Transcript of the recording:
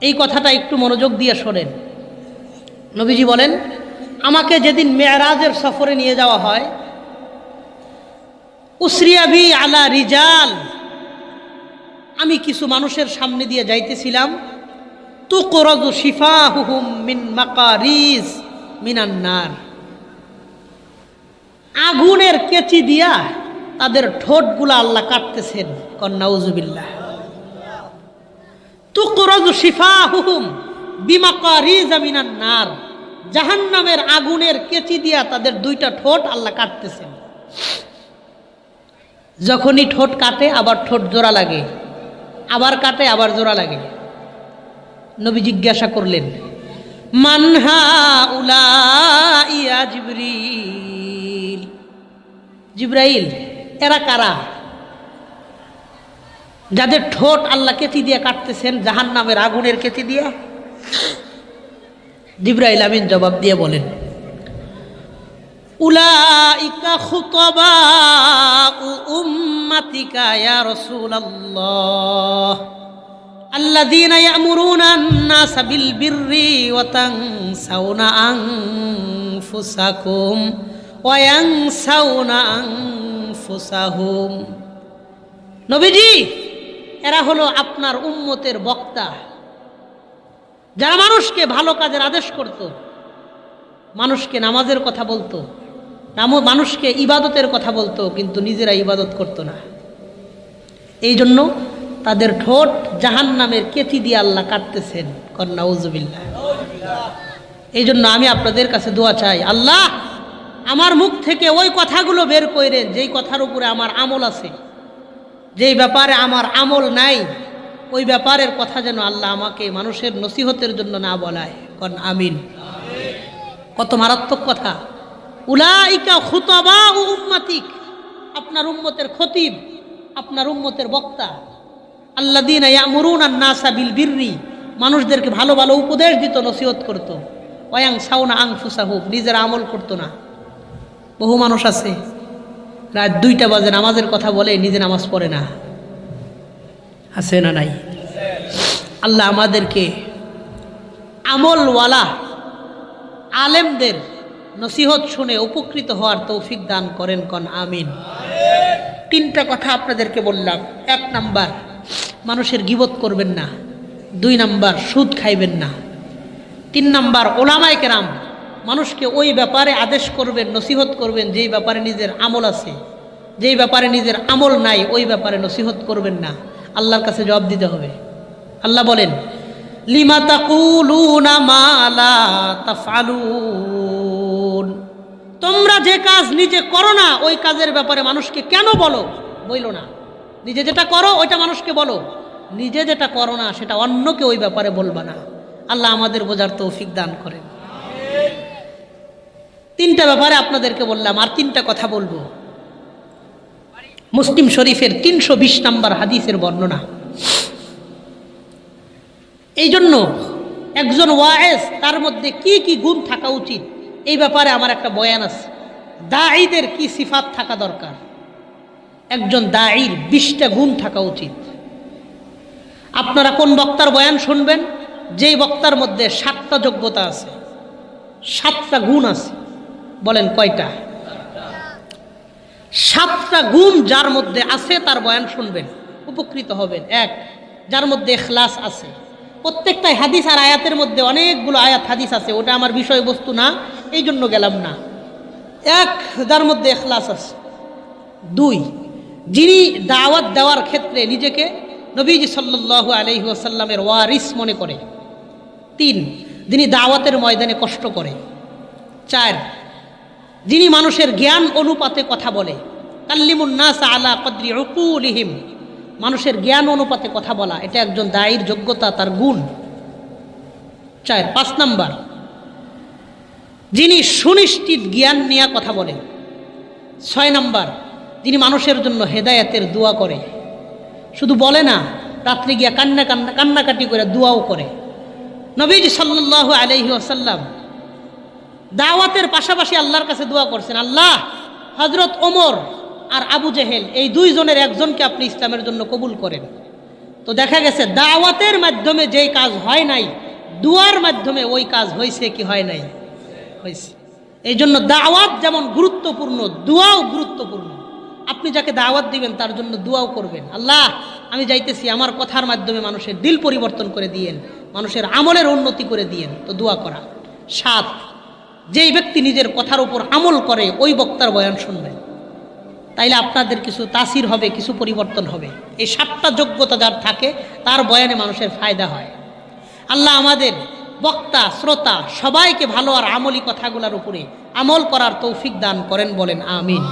এই কথাটা একটু মনোযোগ দিয়ে শোনেন। নবীজি বলেন, আমাকে যেদিন মেরাজের সফরে নিয়ে যাওয়া হয়, উসরিয়া বি আলা রিজাল, আমি কিছু মানুষের সামনে দিয়ে যাইতেছিলাম, তুকরাজু শিফাহুহুম মিন মাকারিজ মিনান নার, আগুনের কেচি দিয়া তাদের ঠোঁটগুলো আল্লাহ কাটতেছেন। নাউযুবিল্লাহ। তুকরাজু শিফাহুহুম বিমাকারিজ মিনান নার, জাহান্নামের আগুনের কেচি দিয়া তাদের দুইটা ঠোঁট আল্লাহ কাটতেছেন। যখনই ঠোঁট কাটে আবার ঠোঁট জোড়া লাগে, আবার কাটে আবার জোড়া লাগে। নবী জিজ্ঞাসা করলেন, মান হাউলাই ইয়া জিবরিল, জিবরাইল এরা কারা যাদের ঠোঁট আল্লাহ কেচি দিয়ে কাটতেছেন, জাহান্নামের আগুনের কেচি দিয়ে? জিবরাইল আমিন জবাব দিয়ে বলেন, উলাইকা খুতাবাউ উম্মাতিকা ইয়া রাসূলুল্লাহ আল্লাযীনা ইয়া'মুরুনা আন-নাসা বিল বিররি ওয়া তানসাউনা আনফুসাকুম ওয়া ইয়ানসাউনা আনফুসাহুম। নবীজি, এরা হলো আপনার উম্মতের বক্তা, যারা মানুষকে ভালো কাজের আদেশ করত, মানুষকে নামাজের কথা বলতো, মানুষকে ইবাদতের কথা বলতো, কিন্তু নিজেরা ইবাদত করতো না। এই জন্য তাদের ঠোঁট জাহান্নামের কেচি দিয়ে আল্লাহ কাটতেছেন। নাউযুবিল্লাহ। এই জন্য আমি আপনাদের কাছে দোয়া চাই, আল্লাহ আমার মুখ থেকে ওই কথাগুলো বের করেন যেই কথার উপরে আমার আমল আছে, যেই ব্যাপারে আমার আমল নাই, ওই ব্যাপারের কথা যেন আল্লাহ আমাকে মানুষের নসিহতের জন্য না বলায়। আমিন। কত মারাত্মক কথা। উলাইকা খুতাবাউ উম্মাতিক, আপনার উম্মতের খতিব, আপনার উম্মতের বক্তা। আল্লাযীনা ইয়া'মুরুনা আন-নাসা বিল বিররি, মানুষদেরকে ভালো ভালো উপদেশ দিত, নসিহত করত। ওয়া ইয়ানসাউনা আনফুসাহুম, নিজেরা আমল করতো না। বহু মানুষ আছে রাত 2টা বাজে নামাজের কথা বলে, নিজে নামাজ পড়ে না। আছে না নাই? আল্লাহ আমাদেরকে আমলওয়ালা আলেমদের নসিহত শুনে উপকৃত হওয়ার তৌফিক দান করেন। আমিন। 3টা কথা আপনাদেরকে বললাম। 1 নাম্বার, মানুষের গীবত করবেন না। 2 নাম্বার, সুদ খাইবেন না। 3 নাম্বার, ওলামায়ে কেরাম মানুষকে ওই ব্যাপারে আদেশ করবেন, নসিহত করবেন যেই ব্যাপারে নিজের আমল আছে, যেই ব্যাপারে নিজের আমল নাই ওই ব্যাপারে নসিহত করবেন না। আল্লাহর কাছে জবাব দিতে হবে। আল্লাহ বলেন, লিমা তাকুলুনা মা লা তাফআলুন, তোমরা যে কাজ নিজে করো না ওই কাজের ব্যাপারে মানুষকে কেন বলো? বইলো না। নিজে যেটা করো ওইটা মানুষকে বলো, নিজে যেটা করো না সেটা অন্যকে ওই ব্যাপারে বলবা না। আল্লাহ আমাদের বোঝার তৌফিক দান করেন। 3টা ব্যাপারে আপনাদেরকে বললাম, আর 3টা কথা বলবো। মুসলিম শরীফের 320 নম্বর হাদিসের বর্ণনা। এই জন্য একজন ওয়াইজ তার মধ্যে কি কি গুণ থাকা উচিত এই ব্যাপারে আমার একটা বয়ান আছে। দাঈদের কি সিফাত থাকা দরকার, একজন দাঈর 20টা গুণ থাকা উচিত। আপনারা কোন বক্তার বয়ান শুনবেন? যেই বক্তার মধ্যে 7টা যোগ্যতা আছে, 7টা গুণ আছে। বলেন কয়টা? 7টা গুণ যার মধ্যে আছে তার বয়ান শুনবেন, উপকৃত হবেন। 1, যার মধ্যে ইখলাস আছে। প্রত্যেকটাই হাদিস আর আয়াতের মধ্যে অনেকগুলো আয়াত হাদিস আছে, ওটা আমার বিষয়বস্তু না, এই জন্য গেলাম না। 1, যার মধ্যে ইখলাস আছে। 2, যিনি দাওয়াত দেওয়ার ক্ষেত্রে নিজেকে নবীজি সাল্লাল্লাহু আলাইহি ওয়াসাল্লামের ওয়ারিস মনে করে। 3, যিনি দাওয়াতের ময়দানে কষ্ট করে। 4, যিনি মানুষের জ্ঞান অনুপাতে কথা বলে। কাল্লিমুন নাস আলা কদরি উকুলিহিম, মানুষের জ্ঞান অনুপাতে কথা বলা, এটা একজন দায়ীর যোগ্যতা, তার গুণ। 4, 5 নাম্বার, যিনি সুনিশ্চিত জ্ঞান নিয়ে কথা বলেন। 6 নাম্বার, যিনি মানুষের জন্য হেদায়েতের দোয়া করে, শুধু বলে না, রাত্রে গিয়া কান্নাকাটি করে দোয়াও করে। নবীজি সাল্লাল্লাহু আলাইহি ওয়াসাল্লাম দাওয়াতের পাশাপাশি আল্লাহর কাছে দোয়া করছেন, আল্লাহ হযরত ওমর আর আবু জেহেল এই 2 জনের একজনকে আপনি ইসলামের জন্য কবুল করেন। তো দেখা গেছে দাওয়াতের মাধ্যমে যেই কাজ হয় নাই, দুয়ার মাধ্যমে ওই কাজ হয়েছে কি হয় নাই? হয়েছে। এই জন্য দাওয়াত যেমন গুরুত্বপূর্ণ, দুয়াও গুরুত্বপূর্ণ। আপনি যাকে দাওয়াত দিবেন তার জন্য দুয়াও করবেন, আল্লাহ আমি যাইতেছি, আমার কথার মাধ্যমে মানুষের দিল পরিবর্তন করে দিয়েন, মানুষের আমলের উন্নতি করে দিয়েন। তো দোয়া করা। 7, যেই ব্যক্তি নিজের কথার উপর আমল করে ওই বক্তার বয়ান শুনবেন, তাইলে আপনাদের কিছু তাসির হবে, কিছু পরিবর্তন হবে। এই 7টা যোগ্যতা যার থাকে তার বয়ানে মানুষের ফায়দা হয়। আল্লাহ আমাদের বক্তা শ্রোতা সবাইকে ভালো আর আমলি কথাগুলোর উপরে আমল করার তৌফিক দান করেন, বলেন আমিন।